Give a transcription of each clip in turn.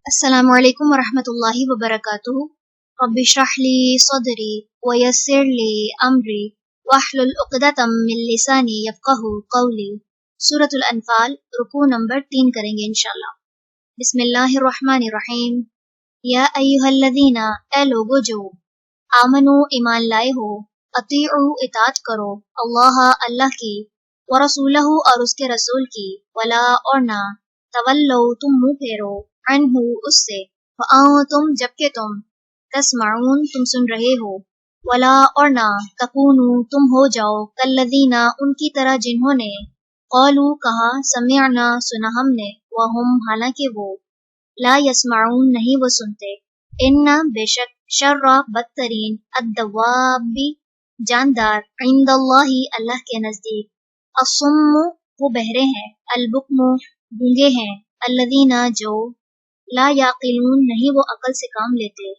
السلام علیکم ورحمۃ اللہ وبرکاتہ۔ رب اشرح لی صدری ویسر لی امری واحلل عقدۃ من لسانی یفقہوا قولی۔ سورۃ الانفال، رکوع نمبر 3 کریں گے انشاءاللہ۔ بسم اللہ الرحمن الرحیم۔ یا ایھا الذین، اے لوگو جو آمنو ایمان لائے ہو، اطیعوا اطاعت کرو، اللہ کی، ورسولہ اور اس کے رسول کی، ولا اور نہ، تولوا تم منہ پھیرو، عنہ اس سے، فانتم جبکہ تم، تسمعون تم سن رہے ہو، ولا اور نہ، تکونوا تم ہو جاؤ، کالذین ان کی طرح جنہوں نے، قالوا کہا، سمعنا سنا ہم نے، وہم حالانکہ وہ، لا یسمعون نہیں وہ سنتے، ان بے شک، شر بدترین، الدواب جاندار، عند اللہ اللہ کے نزدیک، الصم وہ بہرے ہیں، البکم گونگے ہیں، الذین جو، لا یعقلون نہیں وہ عقل سے کام لیتے،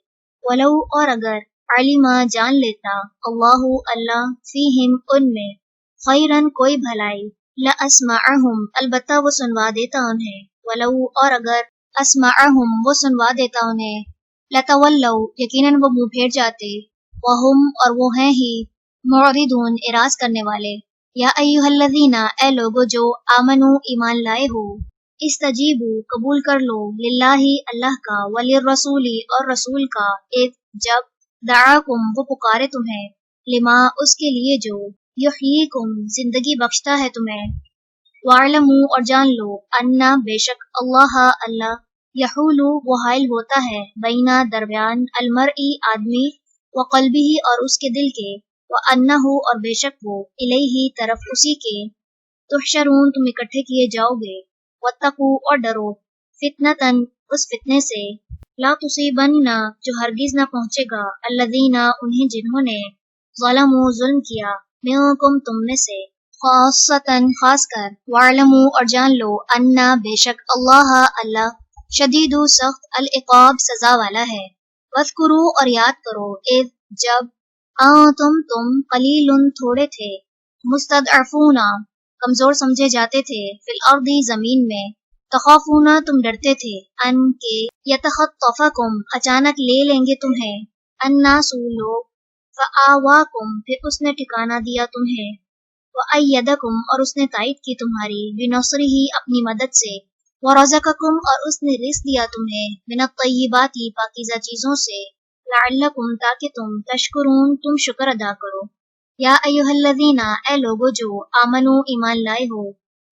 ولو اور اگر، علما جان لیتا، اللہ فیہم ان میں، خیرن کوئی بھلائی، لاسمعہم البتہ وہ سنوا دیتا انہیں، ولو اور اگر، اسمعہم وہ سنوا دیتا انہیں، لتولوا یقیناً وہ منہ پھیر جاتے، وہم اور وہ ہیں ہی، معرضون اعراض کرنے والے۔ یا ایھا الذین، اے لوگو جو آمنو ایمان لائے ہو، استجیبو قبول کر لو، للہ اللہ کا، وللرسول اور رسول کا، اذ جب، دعاکم وہ پکارے تمہیں، لما اس کے لیے جو، یحییکم زندگی بخشتا ہے تمہیں، وَاعْلَمُوا اور جان لو، انا بے شک، اللہ یحول وہ حائل ہوتا ہے، بینا درمیان، المرء آدمی، وقلبہ اور اس کے دل کے، وَأَنَّهُ اور بے شک وہ، الیہ طرف اسی کے، تحشرون تم اکٹھے کیے جاؤ گے، واتقوا اور ڈرو، فتنتاً اس فتنے سے، لا تصیبن جو ہرگز نہ پہنچے گا، الذین انہیں جنہوں نے، ظلموا ظلم کیا، منکم تم میں سے، خاصتاً خاص کر، وَاعْلَمُوا اور جان لو، انا بے شک، اللہ شدید سخت، العقاب سزا والا ہے، واذکروا اور یاد کرو، اذ جب، تم قلیل تھوڑے تھے، مستضعفون کمزور سمجھے جاتے تھے، فی الارض زمین میں، تخافون تم ڈرتے تھے، ان کے، یتخطفکم اچانک لے لیں گے تمہیں، الناس لوگ، فآواکم پھر اس نے ٹھکانہ دیا تمہیں، وأیدکم اور اس نے تائید کی تمہاری، بنصرہ اپنی مدد سے، ورزقکم اور اس نے رزق دیا تمہیں، من الطیبات پاکیزہ چیزوں سے، لعلکم تاکہ تم، تشکرون تم شکر ادا کرو۔ یا ایھا الذین، اے لوگو جو آمنو ایمان لائے ہو،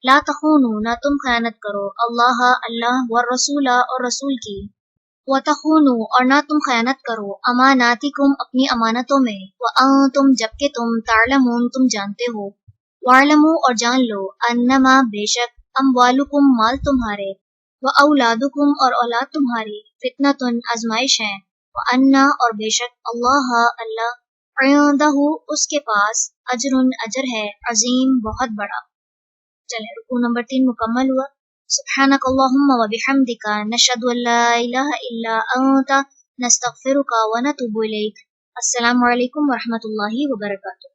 لا تخونوا نہ تم خیانت کرو، اللہ والرسول اور رسول کی، وتخونوا اور نہ تم خیانت کرو، اماناتکم اپنی امانتوں میں، وانتم جبکہ تم، تعلمون تم جانتے ہو، واعلموا اور جان لو، انما بے شک، اموالکم مال تمہارے، واولادکم اور اولاد تمہاری، فتنۃ آزمائش ہیں، وانا اور بے شک، اللہ عندہ اس کے پاس، اجر اجر ہے، عظیم بہت بڑا۔ چلیں رکوع نمبر 3 مکمل ہوا۔ سبحانک اللہم وبحمدک، نشہد ان لا الہ الا انت، نستغفرک ونتوب الیک۔ السلام علیکم ورحمۃ اللہ وبرکاتہ۔